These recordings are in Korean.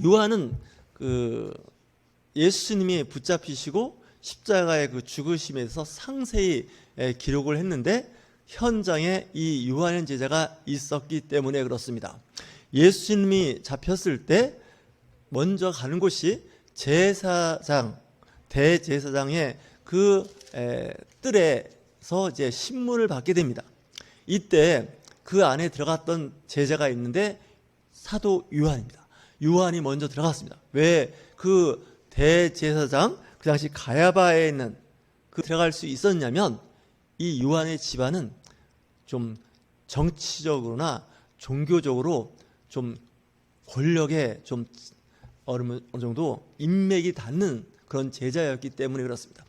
요한은 예수님이 붙잡히시고 십자가의 죽으심에서 상세히 기록을 했는데 현장에 이 요한의 제자가 있었기 때문에 그렇습니다. 예수님이 잡혔을 때 먼저 가는 곳이 제사장, 대제사장의 뜰에서 이제 신문을 받게 됩니다. 이때 그 안에 들어갔던 제자가 있는데 사도 요한입니다. 요한이 먼저 들어갔습니다. 왜 그 대제사장, 그 당시 가야바에 있는 들어갈 수 있었냐면 이 요한의 집안은 좀 정치적으로나 종교적으로 좀 권력에 좀 어느 정도 인맥이 닿는 그런 제자였기 때문에 그렇습니다.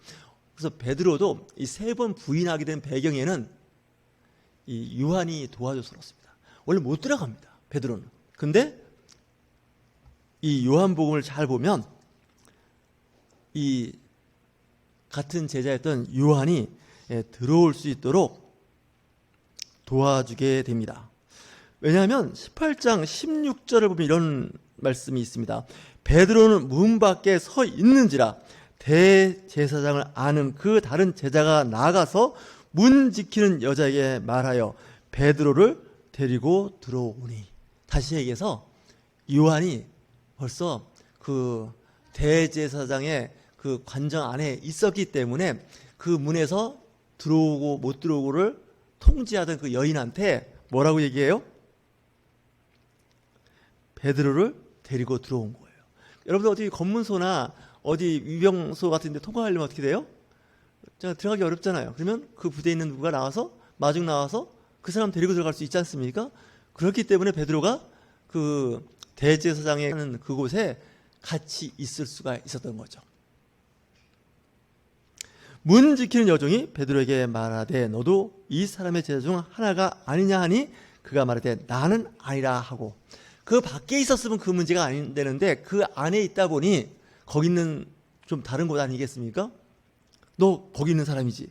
그래서 베드로도 이 3번 부인하게 된 배경에는 이 요한이 도와줘서 그렇습니다. 원래 못 들어갑니다, 베드로는. 근데 이 요한복음을 잘 보면 이 같은 제자였던 요한이 들어올 수 있도록 도와주게 됩니다. 왜냐하면 18장 16절을 보면 이런 말씀이 있습니다. 베드로는 문 밖에 서 있는지라 대제사장을 아는 그 다른 제자가 나가서 문 지키는 여자에게 말하여 베드로를 데리고 들어오니. 다시 얘기해서 요한이 벌써 그 대제사장의 그 관정 안에 있었기 때문에 그 문에서 들어오고 못 들어오고를 통지하던 그 여인한테 뭐라고 얘기해요? 베드로를 데리고 들어온 거예요. 여러분들 어디 검문소나 어디 위병소 같은 데 통과하려면 어떻게 돼요? 들어가기 어렵잖아요. 그러면 그 부대에 있는 누가 나와서 마중 나와서 그 사람 데리고 들어갈 수 있지 않습니까? 그렇기 때문에 베드로가 그 대제사장에 하는 그곳에 같이 있을 수가 있었던 거죠. 문 지키는 여종이 베드로에게 말하되 너도 이 사람의 제자 중 하나가 아니냐 하니 그가 말하되 나는 아니라 하고. 그 밖에 있었으면 그 문제가 안 되는데 그 안에 있다 보니 거기 있는 좀 다른 곳 아니겠습니까? 너 거기 있는 사람이지.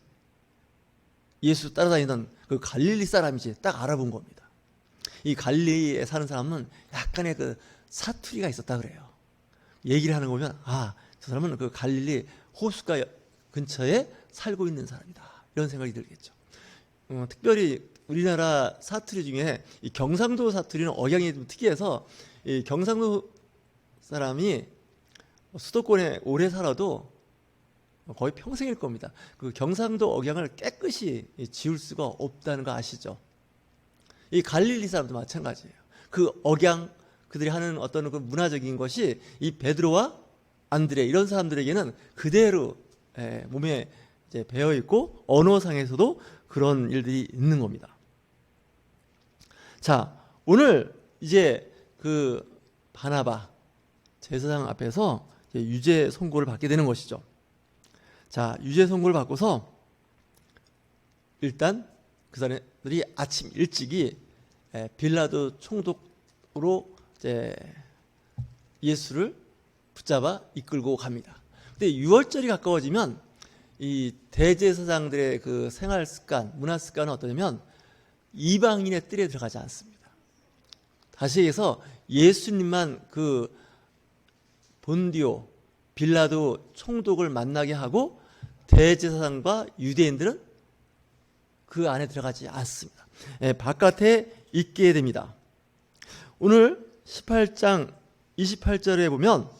예수 따라다니던 그 갈릴리 사람이지. 딱 알아본 겁니다. 이 갈릴리에 사는 사람은 약간의 그 사투리가 있었다 그래요. 얘기를 하는 거 보면 저 사람은 그 갈릴리 호숫가 근처에 살고 있는 사람이다. 이런 생각이 들겠죠. 특별히 우리나라 사투리 중에 이 경상도 사투리는 억양이 좀 특이해서 이 경상도 사람이 수도권에 오래 살아도 거의 평생일 겁니다. 그 경상도 억양을 깨끗이 지울 수가 없다는 거 아시죠? 이 갈릴리 사람도 마찬가지예요. 그 억양, 그들이 하는 어떤 그 문화적인 것이 이 베드로와 안드레 이런 사람들에게는 그대로 몸에 이제 배어 있고 언어상에서도 그런 일들이 있는 겁니다. 자, 오늘 이제 그 바나바 제사장 앞에서 유죄 선고를 받게 되는 것이죠. 자, 유죄 선고를 받고서 일단 그 사람들이 아침 일찍이 빌라도 총독으로 이제 예수를 붙잡아 이끌고 갑니다. 근데 6월절이 가까워지면 이 대제사장들의 그 생활 습관, 문화 습관은 어떠냐면 이방인의 뜰에 들어가지 않습니다. 다시 얘기해서 예수님만 그 본디오, 빌라도 총독을 만나게 하고 대제사장과 유대인들은 그 안에 들어가지 않습니다. 바깥에 있게 됩니다. 오늘 18장 28절에 보면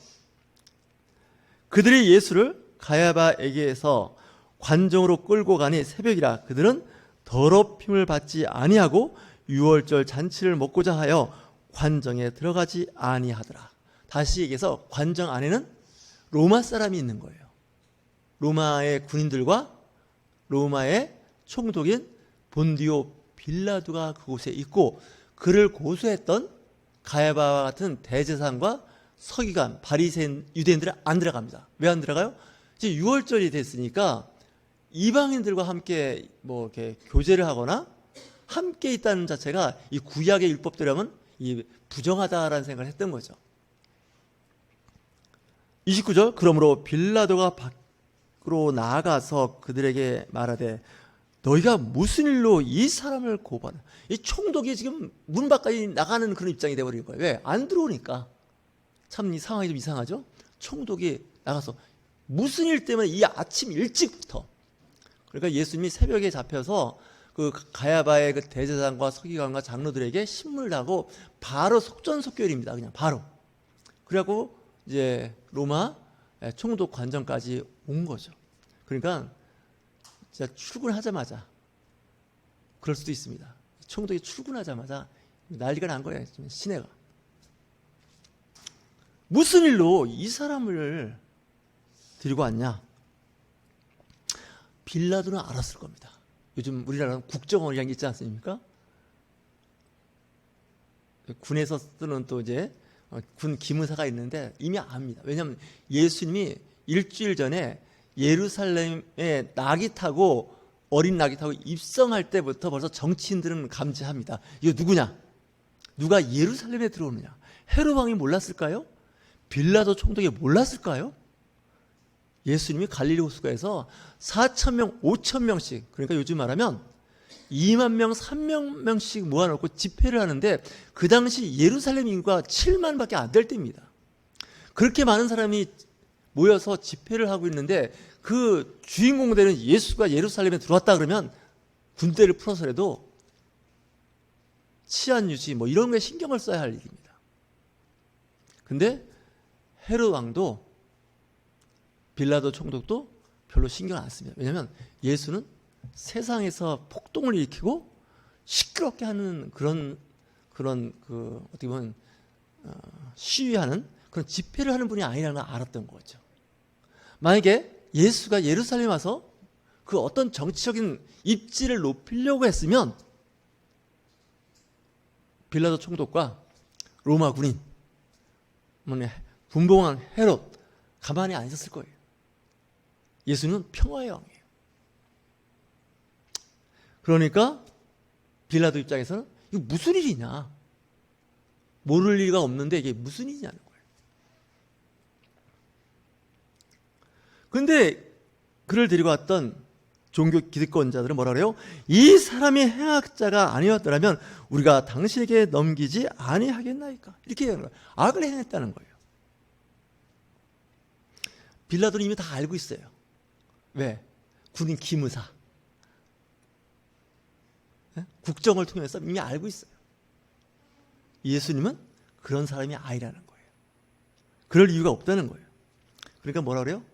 그들이 예수를 가야바에게서 관정으로 끌고 가니 새벽이라 그들은 더럽힘을 받지 아니하고 유월절 잔치를 먹고자 하여 관정에 들어가지 아니하더라. 다시 얘기해서 관정 안에는 로마 사람이 있는 거예요. 로마의 군인들과 로마의 총독인 본디오 빌라도가 그곳에 있고 그를 고소했던 가야바와 같은 대제사장과 서기관, 바리새인, 유대인들은 안 들어갑니다. 왜 안 들어가요? 이제 6월절이 됐으니까 이방인들과 함께 뭐 이렇게 교제를 하거나 함께 있다는 자체가 이 구약의 율법대로는 이 부정하다라는 생각을 했던 거죠. 29절 그러므로 빌라도가 밖으로 나아가서 그들에게 말하되 너희가 무슨 일로 이 사람을 고발하나? 이 총독이 지금 문 밖까지 나가는 그런 입장이 되어버린 거예요. 왜? 안 들어오니까. 참 이 상황이 좀 이상하죠. 총독이 나가서 무슨 일 때문에 이 아침 일찍부터, 그러니까 예수님이 새벽에 잡혀서 그 가야바의 그 대제사장과 서기관과 장로들에게 신문을 하고 바로 속전속결입니다. 그냥 바로. 그래갖고 이제 로마 총독 관정까지 온 거죠. 그러니까 진짜 출근하자마자 그럴 수도 있습니다. 총독이 출근하자마자 난리가 난 거예요. 시내가. 무슨 일로 이 사람을 데리고 왔냐? 빌라도는 알았을 겁니다. 요즘 우리나라는 국정원이라는 게 있지 않습니까? 군에서 쓰는 또 이제 군 기무사가 있는데 이미 압니다. 왜냐하면 예수님이 일주일 전에 예루살렘에 낙이 타고 어린 낙이 타고 입성할 때부터 벌써 정치인들은 감지합니다. 이거 누구냐? 누가 예루살렘에 들어오느냐? 헤롯 왕이 몰랐을까요? 빌라도 총독이 몰랐을까요? 예수님이 갈릴리 호수가에서 4,000명, 5,000명씩, 그러니까 요즘 말하면 2만 명, 3만 명씩 모아놓고 집회를 하는데 그 당시 예루살렘 인구가 7만 밖에 안 될 때입니다. 그렇게 많은 사람이 모여서 집회를 하고 있는데 그 주인공 되는 예수가 예루살렘에 들어왔다 그러면 군대를 풀어서라도 치안 유지 뭐 이런 거에 신경을 써야 할 일입니다. 근데 헤롯 왕도 빌라도 총독도 별로 신경 안 씁니다. 왜냐하면 예수는 세상에서 폭동을 일으키고 시끄럽게 하는 그런 그 어떻게 보면 시위하는 그런 집회를 하는 분이 아니라는 걸 알았던 거죠. 만약에 예수가 예루살렘 와서 그 어떤 정치적인 입지를 높이려고 했으면 빌라도 총독과 로마 군인, 분봉한 헤롯 가만히 안 있었을 거예요. 예수는 평화의 왕이에요. 그러니까 빌라도 입장에서는 이거 무슨 일이냐? 모를 리가 없는데 이게 무슨 일이냐는 거예요. 그런데 그를 데리고 왔던 종교 기득권자들은 뭐라 그래요? 이 사람이 행악자가 아니었더라면 우리가 당신에게 넘기지 아니하겠나이까? 이렇게 얘기하는 거예요. 악을 행했다는 거예요. 빌라도는 이미 다 알고 있어요. 왜? 군인 기무사. 국정을 통해서 이미 알고 있어요. 예수님은 그런 사람이 아니라는 거예요. 그럴 이유가 없다는 거예요. 그러니까 뭐라 그래요?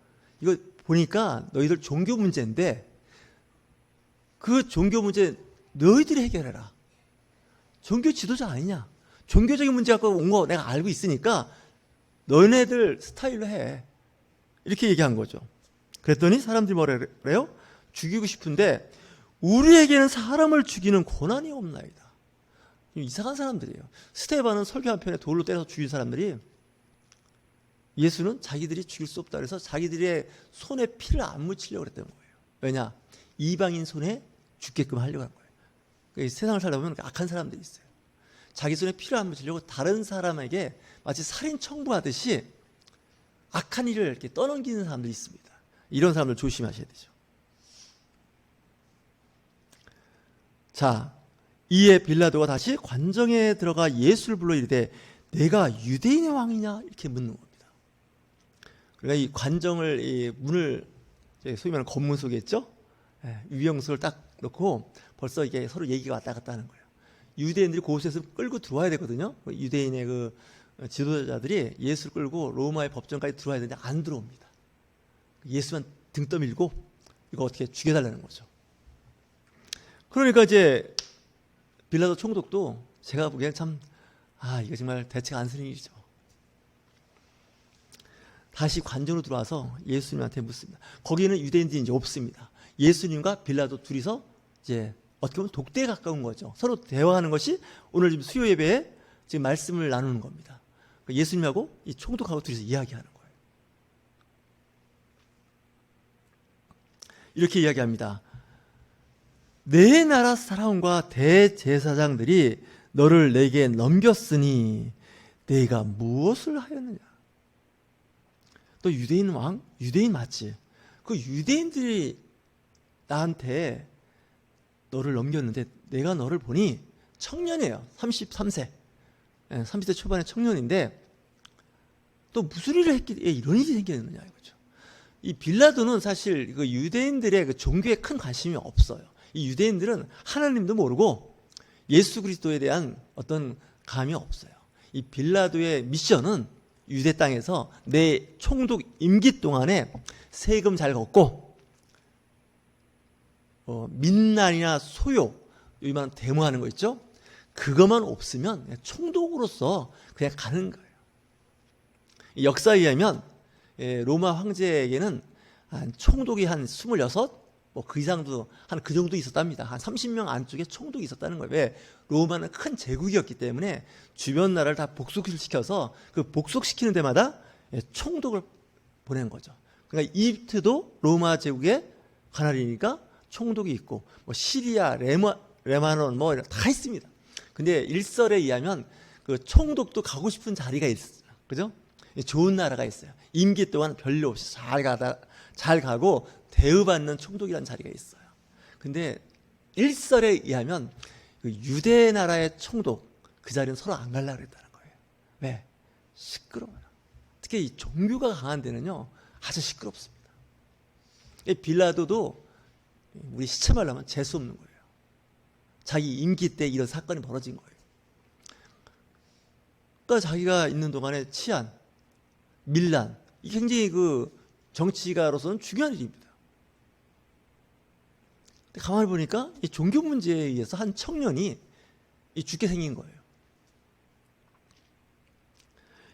이거 보니까 너희들 종교 문제인데 그 종교 문제 너희들이 해결해라. 종교 지도자 아니냐? 종교적인 문제 갖고 온 거 내가 알고 있으니까 너네들 스타일로 해. 이렇게 얘기한 거죠. 그랬더니 사람들이 뭐라 그래요? 죽이고 싶은데 우리에게는 사람을 죽이는 권한이 없나이다. 이상한 사람들이에요. 스데반은 설교 한 편에 돌로 때려서 죽인 사람들이 예수는 자기들이 죽일 수 없다 그래서 자기들의 손에 피를 안 묻히려고 그랬던 거예요. 왜냐? 이방인 손에 죽게끔 하려고 한 거예요. 그러니까 세상을 살다 보면 악한 사람들이 있어요. 자기 손에 피를 안 묻히려고 다른 사람에게 마치 살인 청부하듯이 악한 일을 이렇게 떠넘기는 사람들이 있습니다. 이런 사람들 조심하셔야 되죠. 자, 이에 빌라도가 다시 관정에 들어가 예수를 불러 이르되 내가 유대인의 왕이냐? 이렇게 묻는 겁니다. 그러니까 이 관정을 이 문을 소위 말하는 검문 속에 있죠. 유영석을 딱 넣고 벌써 이게 서로 얘기가 왔다 갔다 하는 거예요. 유대인들이 그곳에서 끌고 들어와야 되거든요. 유대인의 그 지도자들이 예수를 끌고 로마의 법정까지 들어와야 되는데 안 들어옵니다. 예수만 등 떠밀고 이거 어떻게 죽여달라는 거죠. 그러니까 이제 빌라도 총독도 제가 보기엔 참 이거 정말 대책 안 쓰는 일이죠. 다시 관정으로 들어와서 예수님한테 묻습니다. 거기는 유대인들이 이제 없습니다. 예수님과 빌라도 둘이서 이제 어떻게 보면 독대에 가까운 거죠. 서로 대화하는 것이 오늘 지금 수요 예배에 지금 말씀을 나누는 겁니다. 예수님하고 이 총독하고 둘이서 이야기하는 거예요. 이렇게 이야기합니다. 내 나라 사람과 대제사장들이 너를 내게 넘겼으니 내가 무엇을 하였느냐? 너 유대인 왕? 유대인 맞지? 그 유대인들이 나한테 너를 넘겼는데 내가 너를 보니 청년이에요. 33세. 30대 초반의 청년인데 또 무슨 일을 했기에 이런 일이 생겼느냐 이거죠. 이 빌라도는 사실 그 유대인들의 그 종교에 큰 관심이 없어요. 이 유대인들은 하나님도 모르고 예수 그리스도에 대한 어떤 감이 없어요. 이 빌라도의 미션은 유대 땅에서 내 총독 임기 동안에 세금 잘 걷고 민난이나 소요 이만 데모하는 거 있죠? 그것만 없으면 총독으로서 그냥 가는 거예요. 역사에 의하면 로마 황제에게는 한 총독이 한 26, 뭐 그 이상도 한 그 정도 있었답니다. 한 30명 안쪽에 총독이 있었다는 거예요. 왜? 로마는 큰 제국이었기 때문에 주변 나라를 다 복속시켜서 그 복속시키는 데마다 총독을 보낸 거죠. 그러니까 이집트도 로마 제국의 관할이니까 총독이 있고, 뭐 시리아, 레바논 뭐 다 있습니다. 근데 일설에 의하면 그 총독도 가고 싶은 자리가 있어요. 그죠? 좋은 나라가 있어요. 임기 동안 별로 없이 잘 가고 대우받는 총독이라는 자리가 있어요. 근데 일설에 의하면 그 유대 나라의 총독 그 자리는 서로 안 가려고 그랬다는 거예요. 왜? 시끄러워요. 특히 이 종교가 강한 데는요 아주 시끄럽습니다. 빌라도도 우리 시체말로 하면 재수 없는 거예요. 자기 임기 때 이런 사건이 벌어진 거예요. 그러니까 자기가 있는 동안에 치안, 밀란, 이게 굉장히 그 정치가로서는 중요한 일입니다. 근데 가만히 보니까 이 종교 문제에 의해서 한 청년이 죽게 생긴 거예요.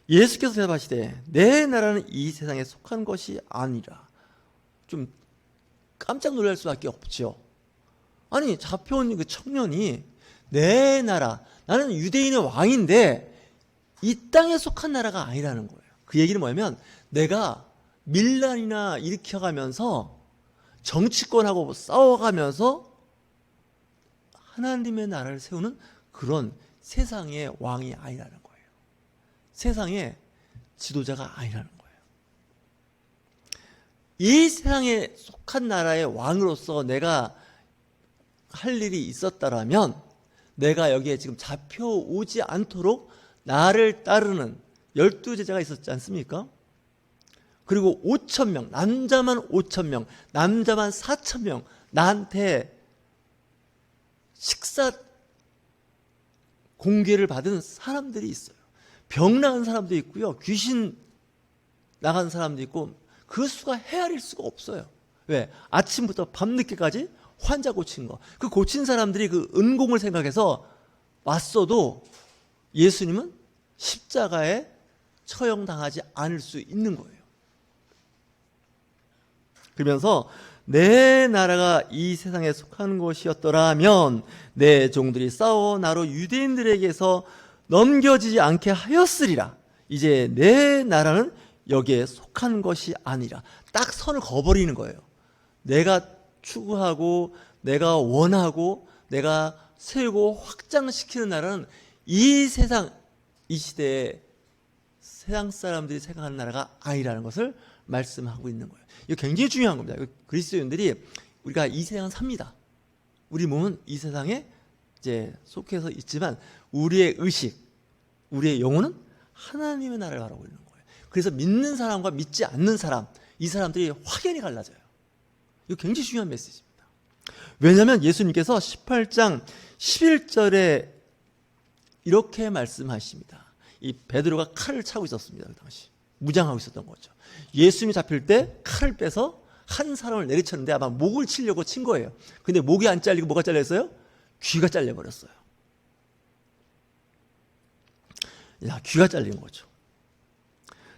예수께서 대답하시되 내 나라는 이 세상에 속한 것이 아니라. 좀 깜짝 놀랄 수밖에 없죠. 아니 잡혀온 그 청년이 내 나라, 나는 유대인의 왕인데 이 땅에 속한 나라가 아니라는 거예요. 그 얘기는 뭐냐면 내가 밀란이나 일으켜가면서 정치권하고 싸워가면서 하나님의 나라를 세우는 그런 세상의 왕이 아니라는 거예요. 세상의 지도자가 아니라는 거예요. 이 세상에 속한 나라의 왕으로서 내가 할 일이 있었다라면 내가 여기에 지금 잡혀오지 않도록 나를 따르는 12제자가 있었지 않습니까? 그리고 5,000명, 남자만 5,000명, 남자만 4,000명 나한테 식사 공개를 받은 사람들이 있어요. 병 나은 사람도 있고요. 귀신 나간 사람도 있고 그 수가 헤아릴 수가 없어요. 왜? 아침부터 밤늦게까지 환자 고친 거. 그 고친 사람들이 그 은공을 생각해서 왔어도 예수님은 십자가에 처형당하지 않을 수 있는 거예요. 그러면서 내 나라가 이 세상에 속한 것이었더라면 내 종들이 싸워 나로 유대인들에게서 넘겨지지 않게 하였으리라. 이제 내 나라는 여기에 속한 것이 아니라. 딱 선을 그어버리는 거예요. 내가 추구하고 내가 원하고 내가 세우고 확장시키는 나라는 이 세상, 이 시대에 세상 사람들이 생각하는 나라가 아니라는 것을 말씀하고 있는 거예요. 이거 굉장히 중요한 겁니다. 그리스도인들이 우리가 이 세상 삽니다. 우리 몸은 이 세상에 이제 속해서 있지만 우리의 의식, 우리의 영혼은 하나님의 나라를 바라고 있는 거예요. 그래서 믿는 사람과 믿지 않는 사람, 이 사람들이 확연히 갈라져요. 이거 굉장히 중요한 메시지입니다. 왜냐하면 예수님께서 18장 11절에 이렇게 말씀하십니다. 이 베드로가 칼을 차고 있었습니다. 그 당시 무장하고 있었던 거죠. 예수님이 잡힐 때 칼을 빼서 한 사람을 내리쳤는데 아마 목을 치려고 친 거예요. 근데 목이 안 잘리고 뭐가 잘렸어요? 귀가 잘려버렸어요. 야, 귀가 잘린 거죠.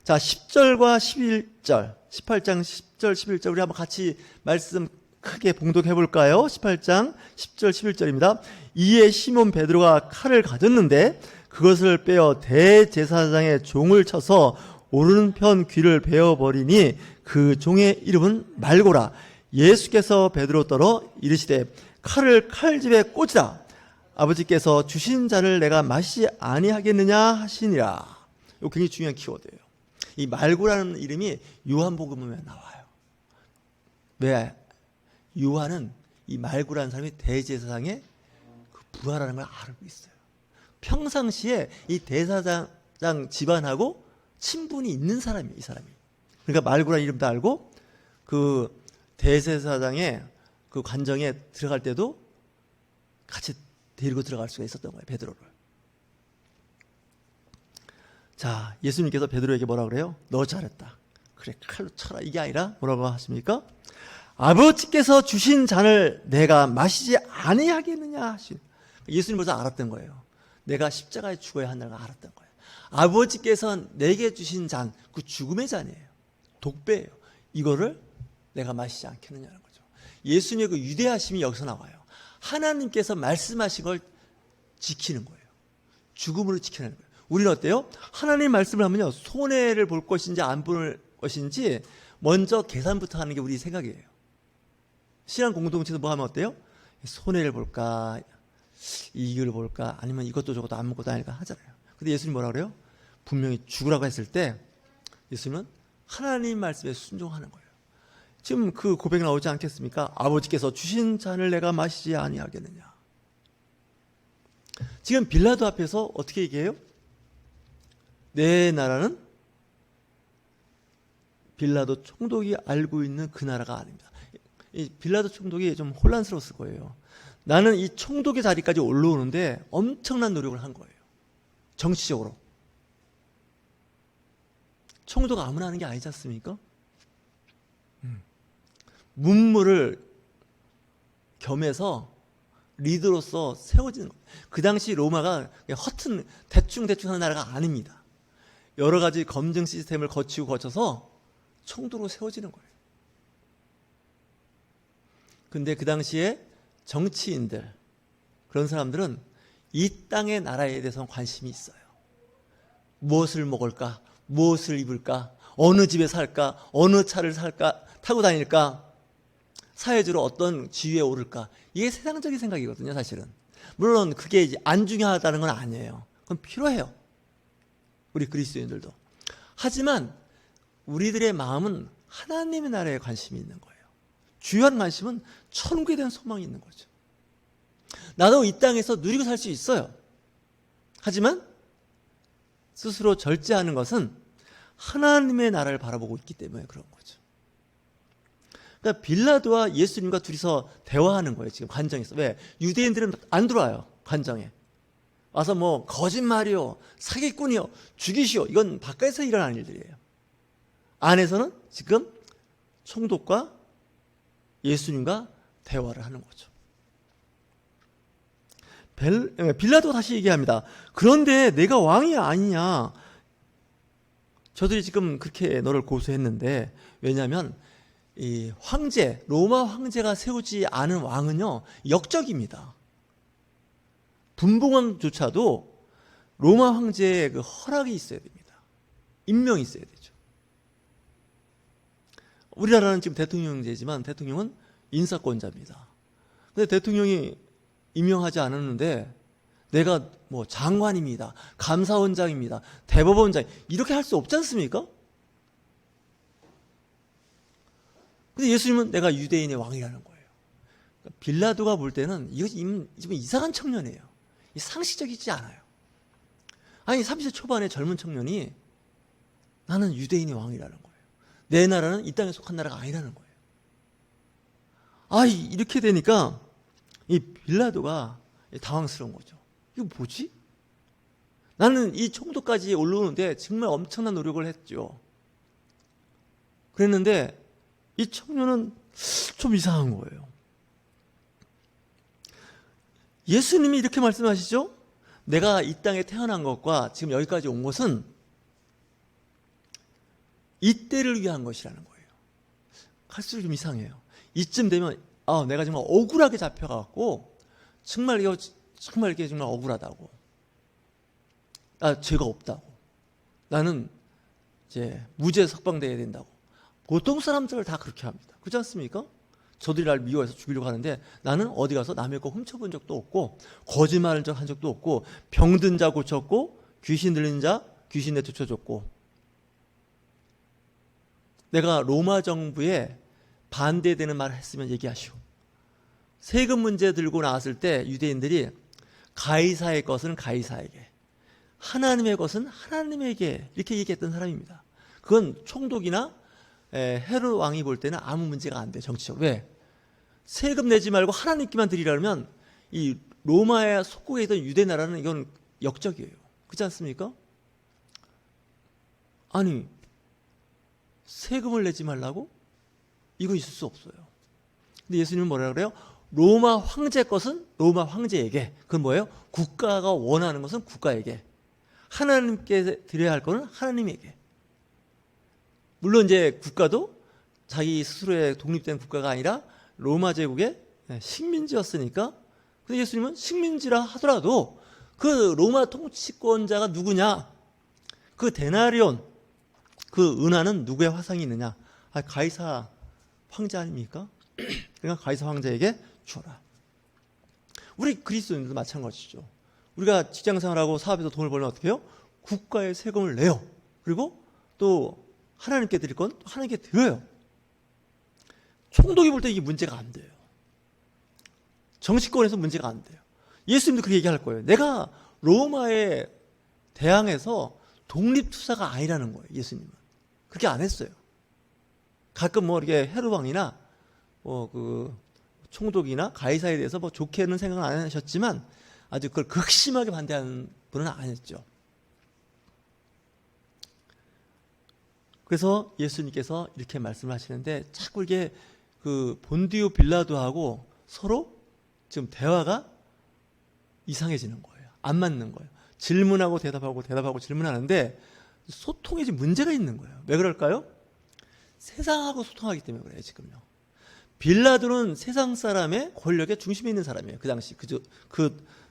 자, 10절과 11절, 18장 10절, 11절 우리 한번 같이 말씀 크게 봉독해 볼까요? 18장 10절, 11절입니다. 이에 시몬 베드로가 칼을 가졌는데 그것을 빼어 대제사장의 종을 쳐서 오른편 귀를 베어버리니 그 종의 이름은 말고라. 예수께서 베드로 떨어 이르시되 칼을 칼집에 꽂으라. 아버지께서 주신 잔을 내가 마시지 아니하겠느냐 하시니라. 이거 굉장히 중요한 키워드예요. 이 말고라는 이름이 요한복음에 나와요. 왜? 요한은 이 말고라는 사람이 대제사장의 그 부하라는 걸 알고 있어요. 평상시에 이 대제사장 집안하고 친분이 있는 사람이에요, 이 사람이. 그러니까 말구라 이름도 알고 그 대제사장의 그 관정에 들어갈 때도 같이 데리고 들어갈 수가 있었던 거예요, 베드로를. 자, 예수님께서 베드로에게 뭐라 그래요? 너 잘했다. 그래, 칼로 쳐라. 이게 아니라 뭐라고 하십니까? 아버지께서 주신 잔을 내가 마시지 아니하겠느냐 하시. 예수님 벌써 알았던 거예요. 내가 십자가에 죽어야 한다는 걸 알았던 거예요. 아버지께서 내게 주신 잔, 그 죽음의 잔이에요. 독배예요. 이거를 내가 마시지 않겠느냐는 거죠. 예수님의 그 위대하심이 여기서 나와요. 하나님께서 말씀하신 걸 지키는 거예요. 죽음으로 지키는 거예요. 우리는 어때요? 하나님 말씀을 하면요, 손해를 볼 것인지 안 볼 것인지 먼저 계산부터 하는 게 우리 생각이에요. 신앙 공동체에서 뭐 하면 어때요? 손해를 볼까, 이익을 볼까, 아니면 이것도 저것도 안 먹고 다닐까 하잖아요. 근데 예수님 뭐라 그래요? 분명히 죽으라고 했을 때 예수님은 하나님 말씀에 순종하는 거예요. 지금 그 고백 나오지 않겠습니까? 아버지께서 주신 잔을 내가 마시지 아니하겠느냐. 지금 빌라도 앞에서 어떻게 얘기해요? 내 나라는 빌라도 총독이 알고 있는 그 나라가 아닙니다. 이 빌라도 총독이 좀 혼란스러웠을 거예요. 나는 이 총독의 자리까지 올라오는데 엄청난 노력을 한 거예요. 정치적으로. 총독 아무나 하는 게 아니지 않습니까? 문무를 겸해서 리더로서 세워지는 거예요. 그 당시 로마가 허튼 대충 하는 나라가 아닙니다. 여러 가지 검증 시스템을 거쳐서 총독으로 세워지는 거예요. 근데 그 당시에 정치인들, 그런 사람들은 이 땅의 나라에 대해서 관심이 있어요. 무엇을 먹을까? 무엇을 입을까? 어느 집에 살까? 어느 차를 살까? 타고 다닐까? 사회적으로 어떤 지위에 오를까? 이게 세상적인 생각이거든요, 사실은. 물론 그게 이제 안 중요하다는 건 아니에요. 그건 필요해요. 우리 그리스도인들도. 하지만 우리들의 마음은 하나님의 나라에 관심이 있는 거예요. 주요한 관심은 천국에 대한 소망이 있는 거죠. 나도 이 땅에서 누리고 살 수 있어요. 하지만 스스로 절제하는 것은 하나님의 나라를 바라보고 있기 때문에 그런 거죠. 그러니까 빌라도와 예수님과 둘이서 대화하는 거예요. 지금 관정에서. 왜? 유대인들은 안 들어와요. 관정에. 와서 뭐 거짓말이요, 사기꾼이요, 죽이시오. 이건 바깥에서 일어나는 일들이에요. 안에서는 지금 총독과 예수님과 대화를 하는 거죠. 빌라도가 다시 얘기합니다. 그런데 내가 왕이 아니냐. 저들이 지금 그렇게 너를 고소했는데, 왜냐하면 이 황제, 로마 황제가 세우지 않은 왕은요, 역적입니다. 분봉왕조차도 로마 황제의 그 허락이 있어야 됩니다. 임명이 있어야 되죠. 우리나라는 지금 대통령제지만 대통령은 인사권자입니다. 근데 대통령이 임명하지 않았는데 내가 뭐 장관입니다, 감사원장입니다, 대법원장, 이렇게 할 수 없지 않습니까? 근데 예수님은 내가 유대인의 왕이라는 거예요. 빌라도가 볼 때는 이거 좀 이상한 청년이에요. 상식적이지 않아요. 아니 30대 초반의 젊은 청년이 나는 유대인의 왕이라는 거예요. 내 나라는 이 땅에 속한 나라가 아니라는 거예요. 이렇게 되니까 이 빌라도가 당황스러운 거죠. 이거 뭐지? 나는 이 총독까지 올라오는데 정말 엄청난 노력을 했죠. 그랬는데 이 청년은 좀 이상한 거예요. 예수님이 이렇게 말씀하시죠? 내가 이 땅에 태어난 것과 지금 여기까지 온 것은 이때를 위한 것이라는 거예요. 갈수록 좀 이상해요. 이쯤 되면 내가 정말 억울하게 잡혀갖고 정말 이게 정말 억울하다고. 죄가 없다고. 나는 이제 무죄 석방돼야 된다고. 보통 사람들을 다 그렇게 합니다. 그렇지 않습니까? 저들이 날 미워해서 죽이려고 하는데 나는 어디 가서 남의 거 훔쳐본 적도 없고 거짓말을 한 적도 없고 병든 자 고쳤고 귀신 들린 자 귀신 내쫓아줬고 내가 로마 정부에 반대되는 말을 했으면 얘기하시오. 세금 문제 들고 나왔을 때 유대인들이 가이사의 것은 가이사에게, 하나님의 것은 하나님에게 이렇게 얘기했던 사람입니다. 그건 총독이나 헤롯 왕이 볼 때는 아무 문제가 안 돼, 정치적으로. 왜? 세금 내지 말고 하나님께만 드리라 그러면 이 로마에 속국에 있던 유대 나라는 이건 역적이에요. 그렇지 않습니까? 아니, 세금을 내지 말라고? 이거 있을 수 없어요. 근데 예수님은 뭐라 그래요? 로마 황제 것은 로마 황제에게. 그건 뭐예요? 국가가 원하는 것은 국가에게. 하나님께 드려야 할 것은 하나님에게. 물론 이제 국가도 자기 스스로의 독립된 국가가 아니라 로마 제국의 식민지였으니까. 근데 예수님은 식민지라 하더라도 그 로마 통치권자가 누구냐? 그 데나리온, 그 은하는 누구의 화상이 있느냐? 가이사 황제 아닙니까? 그러니까 가이사 황제에게 주어라. 우리 그리스도인들도 마찬가지죠. 우리가 직장생활하고 사업에서 돈을 벌면 어떻게 해요? 국가에 세금을 내요. 그리고 또 하나님께 드릴 건 하나님께 드려요. 총독이 볼 때 이게 문제가 안 돼요. 정치권에서 문제가 안 돼요. 예수님도 그렇게 얘기할 거예요. 내가 로마에 대항해서 독립투사가 아니라는 거예요. 예수님은 그렇게 안 했어요. 가끔 뭐 이렇게 헤롯 왕이나 그 총독이나 가이사에 대해서 뭐 좋게는 생각 안 하셨지만 아주 그걸 극심하게 반대하는 분은 아니었죠. 그래서 예수님께서 이렇게 말씀을 하시는데 자꾸 이게 그 본디오 빌라도하고 서로 지금 대화가 이상해지는 거예요. 안 맞는 거예요. 질문하고 대답하고 질문하는데 소통에 지금 문제가 있는 거예요. 왜 그럴까요? 세상하고 소통하기 때문에 그래요. 지금요. 빌라도는 세상 사람의 권력의 중심에 있는 사람이에요. 그 당시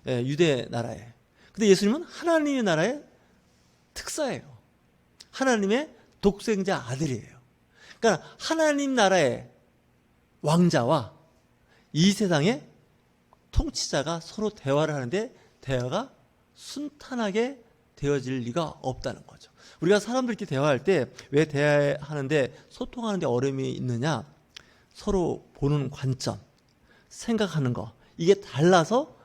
유대 나라에. 근데 예수님은 하나님의 나라의 특사예요. 하나님의 독생자 아들이에요. 그러니까 하나님 나라의 왕자와 이 세상의 통치자가 서로 대화를 하는데 대화가 순탄하게 되어질 리가 없다는 거죠. 우리가 사람들끼리 대화할 때 왜 대화하는데 소통하는데 어려움이 있느냐? 서로 보는 관점, 생각하는 거 이게 달라서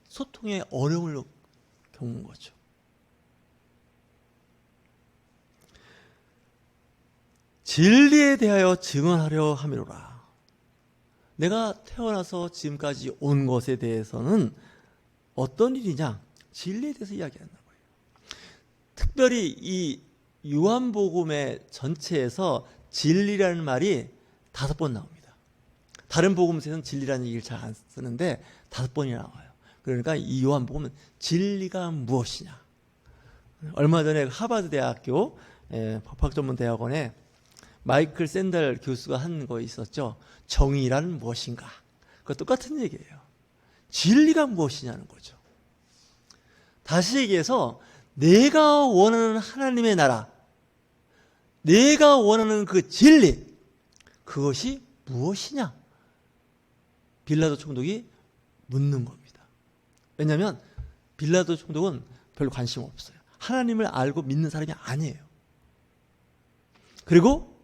소통에 어려움을 겪는 거죠. 진리에 대하여 증언하려 함이로라. 내가 태어나서 지금까지 온 것에 대해서는 어떤 일이냐? 진리에 대해서 이야기한다는 거예요. 특별히 이 요한복음의 전체에서 진리라는 말이 5번 나옵니다. 다른 복음서에서는 진리라는 얘기를 잘 안 쓰는데 5번이 나와요. 그러니까 이 요한복음은 진리가 무엇이냐? 얼마 전에 하버드 대학교 법학전문대학원에 마이클 샌델 교수가 한 거 있었죠. 정의란 무엇인가? 그거 똑같은 얘기예요. 진리가 무엇이냐는 거죠. 다시 얘기해서 내가 원하는 하나님의 나라, 내가 원하는 그 진리, 그것이 무엇이냐? 빌라도 총독이 묻는 겁니다. 왜냐하면 빌라도 총독은 별로 관심 없어요. 하나님을 알고 믿는 사람이 아니에요. 그리고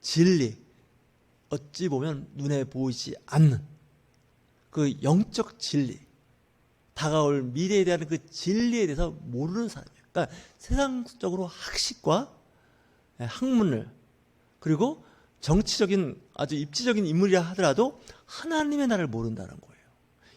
진리, 어찌 보면 눈에 보이지 않는 그 영적 진리, 다가올 미래에 대한 그 진리에 대해서 모르는 사람이에요. 그러니까 세상적으로 학식과 학문을 그리고 정치적인 아주 입지적인 인물이라 하더라도 하나님의 나라를 모른다는 거예요.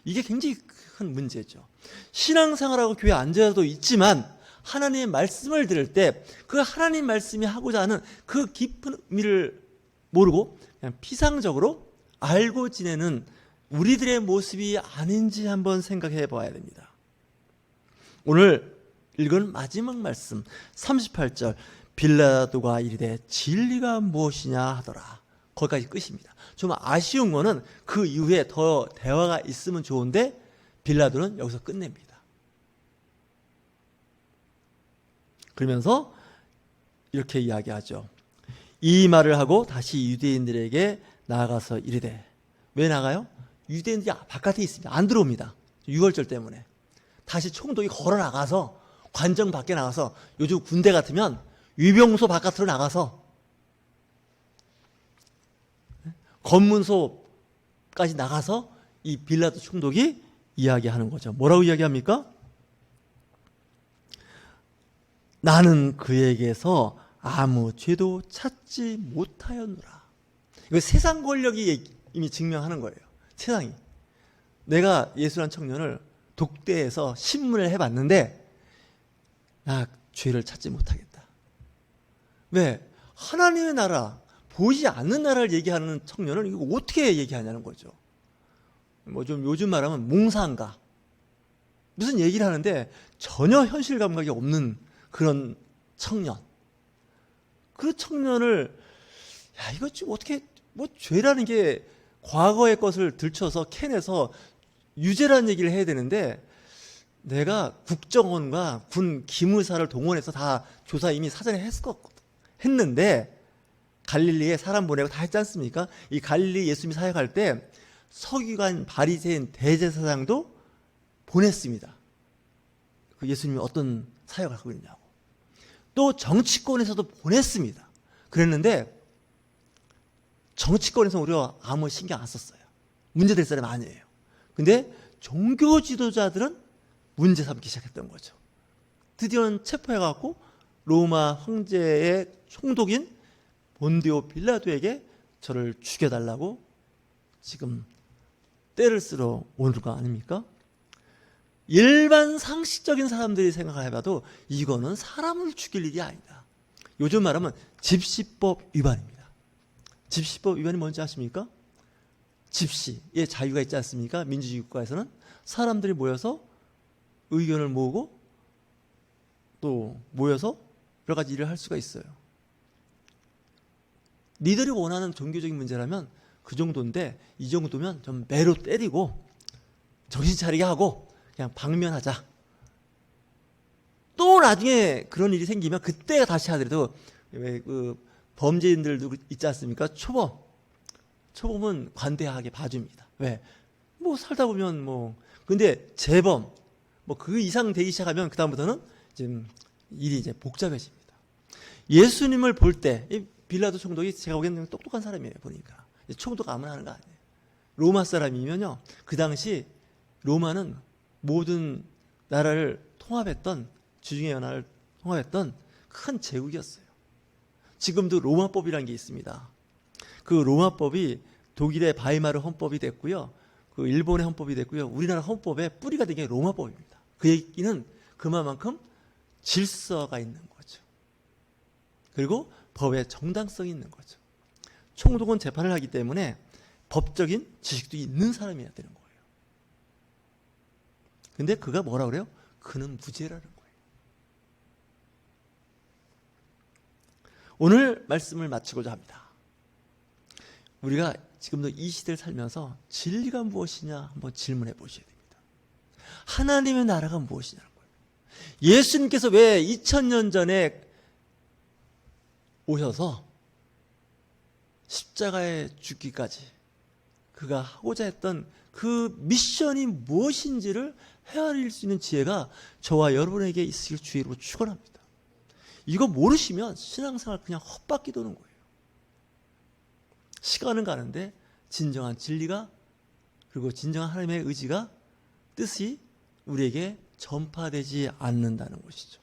이게 굉장히 큰 문제죠. 신앙생활하고 교회에 앉아도 있지만 하나님의 말씀을 들을 때 그 하나님 말씀이 하고자 하는 그 깊은 의미를 모르고 그냥 피상적으로 알고 지내는 우리들의 모습이 아닌지 한번 생각해 봐야 됩니다. 오늘 읽은 마지막 말씀 38절 빌라도가 이르되 진리가 무엇이냐 하더라. 거기까지 끝입니다. 좀 아쉬운 거는 그 이후에 더 대화가 있으면 좋은데 빌라도는 여기서 끝냅니다. 그러면서 이렇게 이야기하죠. 이 말을 하고 다시 유대인들에게 나아가서 이르되. 왜 나가요? 유대인들이 바깥에 있습니다. 안 들어옵니다. 유월절 때문에. 다시 총독이 걸어 나가서 관정 밖에 나가서 요즘 군대 같으면 위병소 바깥으로 나가서 검문소까지 나가서 이 빌라도 총독이 이야기하는 거죠. 뭐라고 이야기합니까? 나는 그에게서 아무 죄도 찾지 못하였노라. 이거 세상 권력이 이미 증명하는 거예요. 세상이. 내가 예수란 청년을 독대해서 신문을 해봤는데 나 죄를 찾지 못하겠다. 왜? 하나님의 나라, 보이지 않는 나라를 얘기하는 청년을 이거 어떻게 얘기하냐는 거죠. 뭐 좀 요즘 말하면 몽상가. 무슨 얘기를 하는데 전혀 현실 감각이 없는 그런 청년. 그 청년을 야, 이거 지금 어떻게 뭐 죄라는 게 과거의 것을 들춰서 캐내서 유죄라는 얘기를 해야 되는데 내가 국정원과 군 기무사를 동원해서 다 조사 이미 사전에 했는데 갈릴리에 사람 보내고 다 했지 않습니까? 이 갈릴리 예수님이 사역할 때 서기관 바리새인 대제사장도 보냈습니다. 그 예수님이 어떤 사역을 하고 있냐고. 또 정치권에서도 보냈습니다. 그랬는데 정치권에서 우리가 아무 신경 안 썼어요. 문제될 사람이 아니에요. 근데 종교 지도자들은 문제 삼기 시작했던 거죠. 드디어는 체포해갖고 로마 황제의 총독인 본디오 빌라도에게 저를 죽여달라고 지금 때를 쓰러 오는 거 아닙니까? 일반 상식적인 사람들이 생각해봐도 이거는 사람을 죽일 일이 아니다. 요즘 말하면 집시법 위반입니다. 집시법 위반이 뭔지 아십니까? 집시의 자유가 있지 않습니까? 민주주의 국가에서는 사람들이 모여서 의견을 모으고 또 모여서 여러 가지 일을 할 수가 있어요. 니들이 원하는 종교적인 문제라면 그 정도인데 이 정도면 좀 매로 때리고 정신 차리게 하고 그냥 방면하자. 또 나중에 그런 일이 생기면 그때가 다시 하더라도 왜 그 범죄인들도 있지 않습니까? 초범은 관대하게 봐줍니다. 왜? 뭐 살다 보면 뭐 근데 재범 뭐 그 이상 되기 시작하면 그 다음부터는 지금 일이 이제 복잡해집니다. 예수님을 볼 때 이 빌라도 총독이 제가 보기에는 똑똑한 사람이에요. 보니까 총독 아무나 하는 거 아니에요. 로마 사람이면요 그 당시 로마는 모든 나라를 통합했던 주중의 연합을 통합했던 큰 제국이었어요. 지금도 로마법이라는 게 있습니다. 그 로마법이 독일의 바이마르 헌법이 됐고요. 그 일본의 헌법이 됐고요. 우리나라 헌법의 뿌리가 된 게 로마법입니다. 그 얘기는 그만큼 질서가 있는 거죠. 그리고 법의 정당성이 있는 거죠. 총독은 재판을 하기 때문에 법적인 지식도 있는 사람이어야 되는 거예요. 근데 그가 뭐라 그래요? 그는 무죄라는 거예요. 오늘 말씀을 마치고자 합니다. 우리가 지금도 이 시대를 살면서 진리가 무엇이냐 한번 질문해 보셔야 됩니다. 하나님의 나라가 무엇이냐는 거예요. 예수님께서 왜 2000년 전에 오셔서 십자가에 죽기까지 그가 하고자 했던 그 미션이 무엇인지를 헤아릴 수 있는 지혜가 저와 여러분에게 있으길 주의로 축원합니다. 이거 모르시면 신앙생활 그냥 헛바퀴 도는 거예요. 시간은 가는데 진정한 진리가 그리고 진정한 하나님의 의지가 뜻이 우리에게 전파되지 않는다는 것이죠.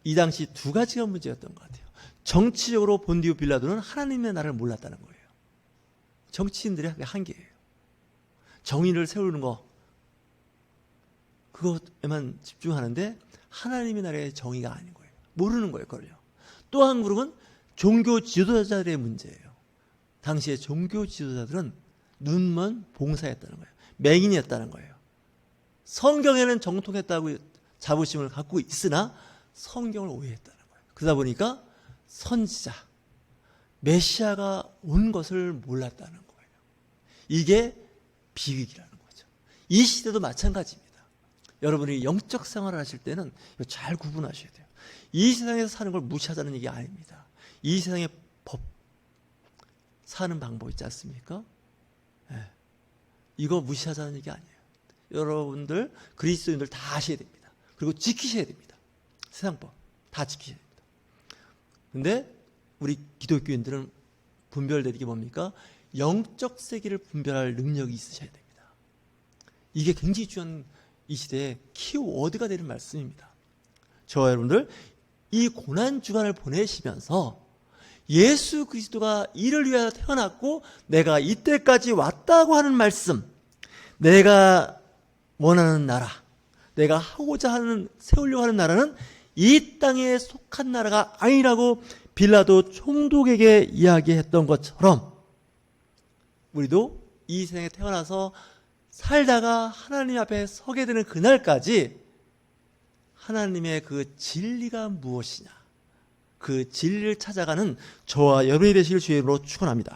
이 당시 두 가지가 문제였던 것 같아요. 정치적으로 본디오 빌라도는 하나님의 나라를 몰랐다는 거예요. 정치인들의 한계예요. 정의를 세우는 거 그것에만 집중하는데 하나님의 나라의 정의가 아닌 거예요. 모르는 거예요. 그걸요. 또 한 그룹은 종교 지도자들의 문제예요. 당시의 종교 지도자들은 눈먼 봉사였다는 거예요. 맹인이었다는 거예요. 성경에는 정통했다고 자부심을 갖고 있으나 성경을 오해했다는 거예요. 그러다 보니까 선지자, 메시아가 온 것을 몰랐다는 거예요. 이게 비극이라는 거죠. 이 시대도 마찬가지입니다. 여러분이 영적 생활을 하실 때는 잘 구분하셔야 돼요. 이 세상에서 사는 걸 무시하자는 얘기 아닙니다. 이 세상의 법, 사는 방법 있지 않습니까? 네. 이거 무시하자는 얘기 아니에요. 여러분들 그리스도인들 다 아셔야 됩니다. 그리고 지키셔야 됩니다. 세상법 다 지키셔야 됩니다. 근데 우리 기독교인들은 분별되는 게 뭡니까? 영적 세계를 분별할 능력이 있으셔야 됩니다. 이게 굉장히 중요한 이 시대의 키워드가 되는 말씀입니다. 저와 여러분들 이 고난 주간을 보내시면서 예수 그리스도가 이를 위하여 태어났고 내가 이때까지 왔다고 하는 말씀, 내가 원하는 나라, 내가 하고자 하는, 세우려고 하는 나라는 이 땅에 속한 나라가 아니라고 빌라도 총독에게 이야기했던 것처럼 우리도 이 세상에 태어나서 살다가 하나님 앞에 서게 되는 그날까지 하나님의 그 진리가 무엇이냐, 그 진리를 찾아가는 저와 여러분이 되시길 주의 이름으로 축원합니다.